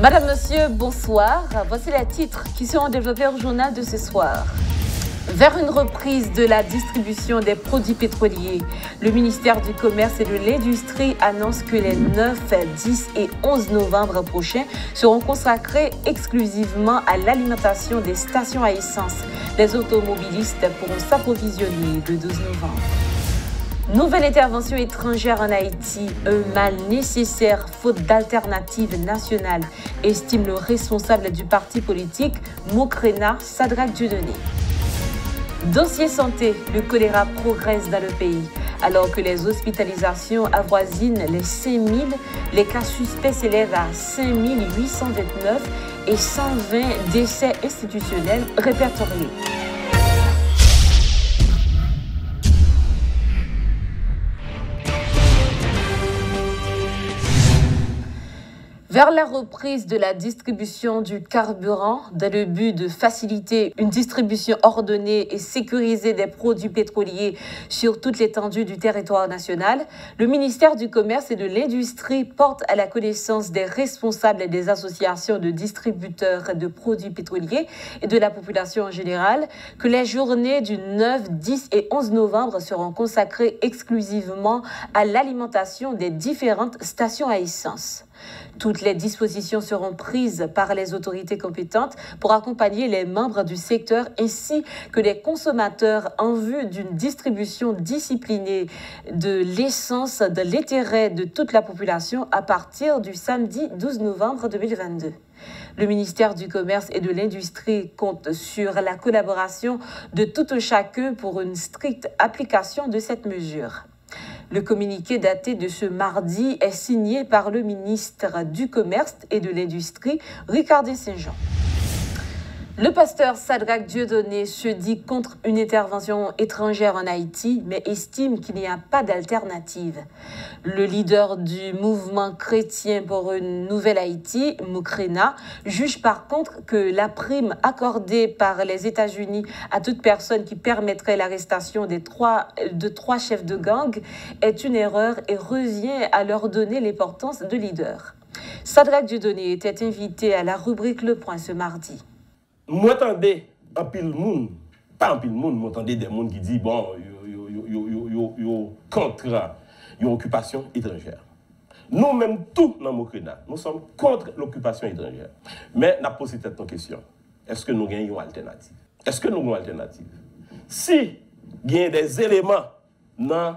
Madame, Monsieur, bonsoir. Voici les titres qui seront développés au journal de ce soir. Vers une reprise de la distribution des produits pétroliers, le ministère du Commerce et de l'Industrie annonce que les 9, 10 et 11 novembre prochains seront consacrés exclusivement à l'alimentation des stations à essence. Les automobilistes pourront s'approvisionner le 12 novembre. Nouvelle intervention étrangère en Haïti, un mal nécessaire faute d'alternative nationale, estime le responsable du parti politique Moukrena, Sadrack Dieudonné. Dossier santé, le choléra progresse dans le pays. Alors que les hospitalisations avoisinent les 5 000, les cas suspects s'élèvent à 5 829 et 120 décès institutionnels répertoriés. Vers la reprise de la distribution du carburant, dans le but de faciliter une distribution ordonnée et sécurisée des produits pétroliers sur toute l'étendue du territoire national, le ministère du Commerce et de l'Industrie porte à la connaissance des responsables et des associations de distributeurs de produits pétroliers et de la population en général que les journées du 9, 10 et 11 novembre seront consacrées exclusivement à l'alimentation des différentes stations à essence. Toutes les dispositions seront prises par les autorités compétentes pour accompagner les membres du secteur ainsi que les consommateurs en vue d'une distribution disciplinée de l'essence de l'intérêt de toute la population à partir du samedi 12 novembre 2022. Le ministère du Commerce et de l'Industrie compte sur la collaboration de tout un chacun pour une stricte application de cette mesure. Le communiqué daté de ce mardi est signé par le ministre du Commerce et de l'Industrie, Ricardé Saint-Jean. Le pasteur Sadrack Dieudonné se dit contre une intervention étrangère en Haïti, mais estime qu'il n'y a pas d'alternative. Le leader du mouvement chrétien pour une nouvelle Haïti, Moukrena, juge par contre que la prime accordée par les États-Unis à toute personne qui permettrait l'arrestation de trois chefs de gang est une erreur et revient à leur donner l'importance de leader. Sadrack Dieudonné était invité à la rubrique Le Point ce mardi. M'entendez un pile monde, pas un pile monde, m'entendez des monde qui dit bon, yo contre une occupation étrangère. Nous-mêmes, tous dans Moukrena, nous sommes contre l'occupation étrangère. Mais nous posons cette question. Est-ce que nous avons une alternative? Est-ce que nous avons une alternative? Si il y a des éléments dans le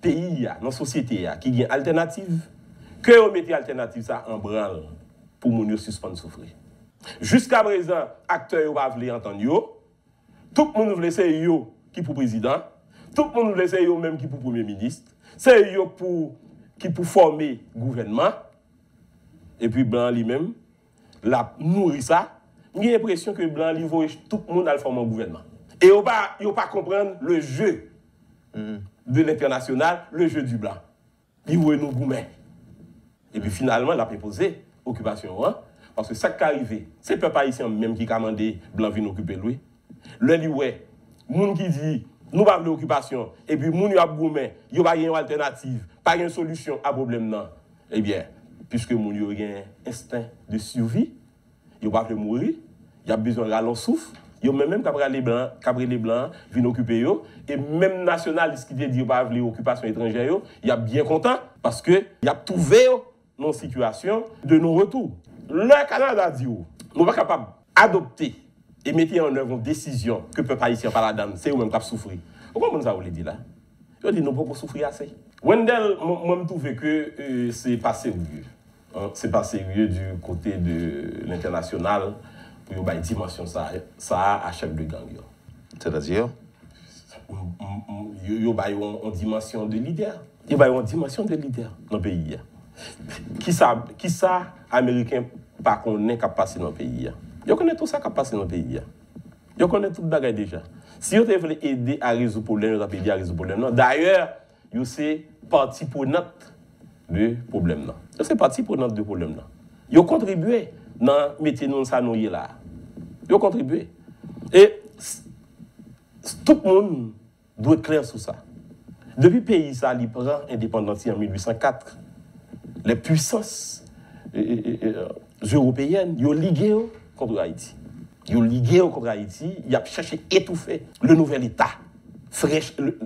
pays, dans la société, qui ont une alternative, que vous mettez l'alternative ça en branle pour nous suspendre souffrir. Jusqu'à présent, acteurs ne veulent pas entendre. Tout le monde veut c'est yo qui pour président. Tout le monde veut c'est yo même qui pour premier ministre. C'est yo qui pour former gouvernement. Et puis Blanc lui-même, la nourrit ça. J'ai l'impression que Blanc lui veut tout le monde à former un gouvernement. Et il ne pas comprendre le jeu de l'international, le jeu du Blanc. Il veut nous goumer. Et puis finalement, il a proposé occupation. Parce que ça qui est arrivé, c'est le peuple haïtien même qui a demandé Blanc vient occuper lui. Le lui, ouais, moun qui dit, nous pas l'occupation, et puis moun y a goumé, il n'y a pas une alternative, pas une solution à problème non. Eh bien, puisque moun y a un instinct de survie, il n'y a pas mourir, il y a besoin de rallonger souffle, il y a même les blancs viennent occuper yo, et même nationaliste qui dit pas l'occupation étrangère, il y a bien content parce que il y a trouvé une situation de non-retour. Le Canada dit, nous ne sommes pas capables d'adopter et mettre en œuvre une décision que le peuple haïtien par la dame, c'est eux-mêmes qui souffrir. Pourquoi vous avez dit là? Je dis, nous ne pouvons pas souffrir assez. Wendell, moi, je trouve que c'est pas sérieux. C'est pas sérieux du côté de l'international pour une dimension ça à chef de gang. C'est-à-dire? Il y a une dimension de leader. Il y a une dimension de leader dans le pays. Qui ça, Américain, pas qu'on est capable de passer dans le pays. Ils connaissent tout ça qui passe dans le pays. Ils connaissent tout le bagage déjà. Si vous voulez aider à résoudre le problème, vous aider à résoudre le problème. D'ailleurs, vous êtes partie prenante du problème. Vous êtes partie prenante du problème. Vous contribuez dans le métier de nous là. Vous contribuez. Et tout le monde doit être clair sur ça. Depuis que le pays ça prend indépendance en 1804, les puissances européennes ont ligué contre Haïti. Ils ont ligué contre Haïti, ils ont cherché à étouffer le nouvel État,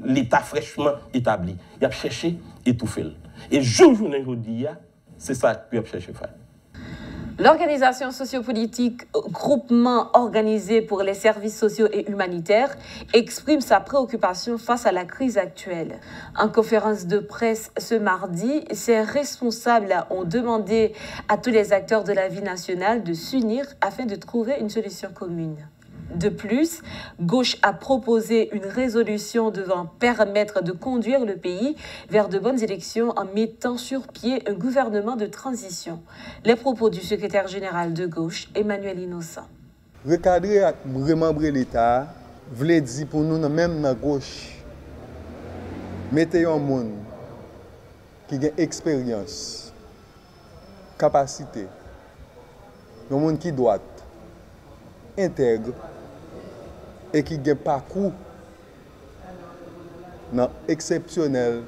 l'État fraîchement établi. Ils ont cherché à étouffer. Et aujourd'hui, c'est ça qu'ils ont cherché à faire. L'organisation sociopolitique Groupement organisé pour les services sociaux et humanitaires exprime sa préoccupation face à la crise actuelle. En conférence de presse ce mardi, ses responsables ont demandé à tous les acteurs de la vie nationale de s'unir afin de trouver une solution commune. De plus, Gauche a proposé une résolution devant permettre de conduire le pays vers de bonnes élections en mettant sur pied un gouvernement de transition. Les propos du secrétaire général de Gauche, Emmanuel Innocent. Recadrer et remembrer l'État, voulait dire pour nous, même dans Gauche, mettez un monde qui a expérience, capacité, un monde qui doit, intègre, et qui a un parcours exceptionnel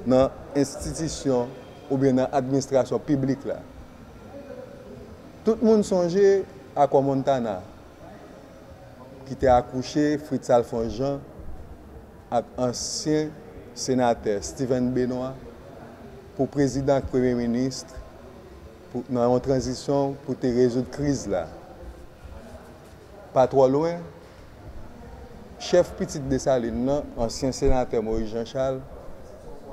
dans l'institution ou bien dans l'administration publique. Là. Tout le monde songeait à Montana, qui était accouché, Fritz Alphonse Jean, avec ancien sénateur Steven Benoît, pour président et premier ministre, dans une transition pour résoudre la crise. Là. Pas trop loin, chef Petit Dessalines, ancien sénateur Maurice Jean-Charles,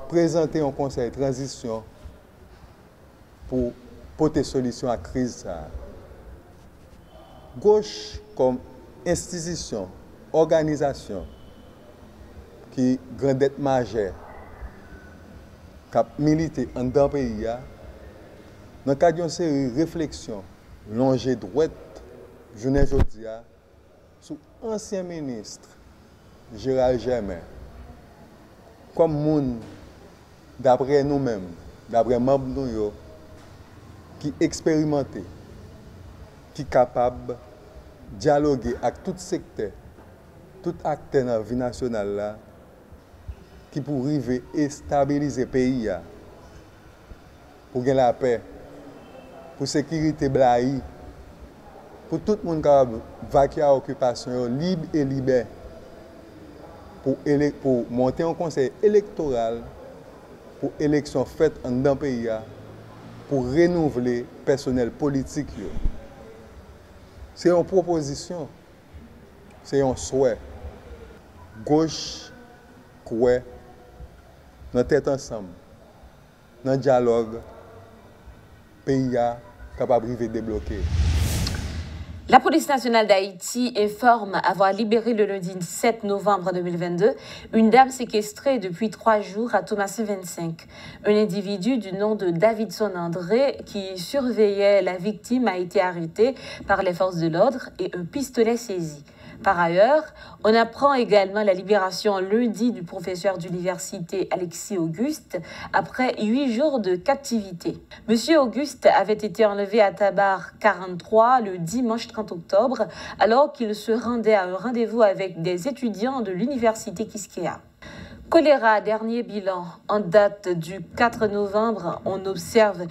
présenté un conseil de transition pour porter solution à la crise. Gauche comme institution, organisation qui est grandette majeure, qui a milité dans le pays, dans le cadre d'une série de réflexions, longées droite, je ne dis pas, sous ancien ministre Gérald Germain, comme monde, d'après nous-mêmes, d'après membres nous, qui expérimenté, qui capable de dialoguer avec tout secteur, tout acteur dans la vie nationale, là, qui pour arriver et stabiliser le pays, pour gagner la paix, pour la sécurité blaï, pour tout le monde capable de vaquer à l'occupation libre et libre, pour monter un conseil électoral, pour élection faite dans le pays, pour renouveler le personnel politique. C'est une proposition, c'est un souhait. Gauche, quoi, dans tête ensemble, dans le dialogue, le pays est capable de débloquer. La police nationale d'Haïti informe avoir libéré le lundi 7 novembre 2022 une dame séquestrée depuis 3 jours à Thomasin 25. Un individu du nom de Davidson André qui surveillait la victime a été arrêté par les forces de l'ordre et un pistolet saisi. Par ailleurs, on apprend également la libération lundi du professeur d'université Alexis Auguste après 8 jours de captivité. Monsieur Auguste avait été enlevé à Tabar 43 le dimanche 30 octobre alors qu'il se rendait à un rendez-vous avec des étudiants de l'université Quisqueya. Choléra, dernier bilan. En date du 4 novembre, on observe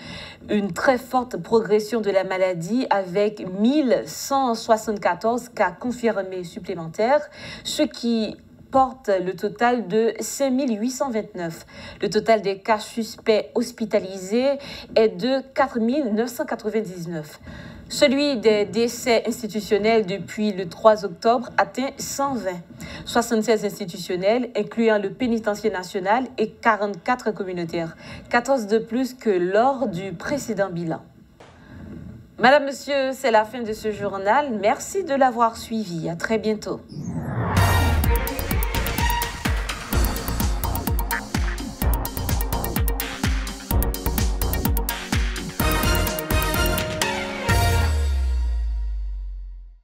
une très forte progression de la maladie avec 1174 cas confirmés supplémentaires, ce qui porte le total de 5829. Le total des cas suspects hospitalisés est de 4999. Celui des décès institutionnels depuis le 3 octobre atteint 120. 76 institutionnels, incluant le pénitencier national, et 44 communautaires. 14 de plus que lors du précédent bilan. Madame, Monsieur, c'est la fin de ce journal. Merci de l'avoir suivi. À très bientôt.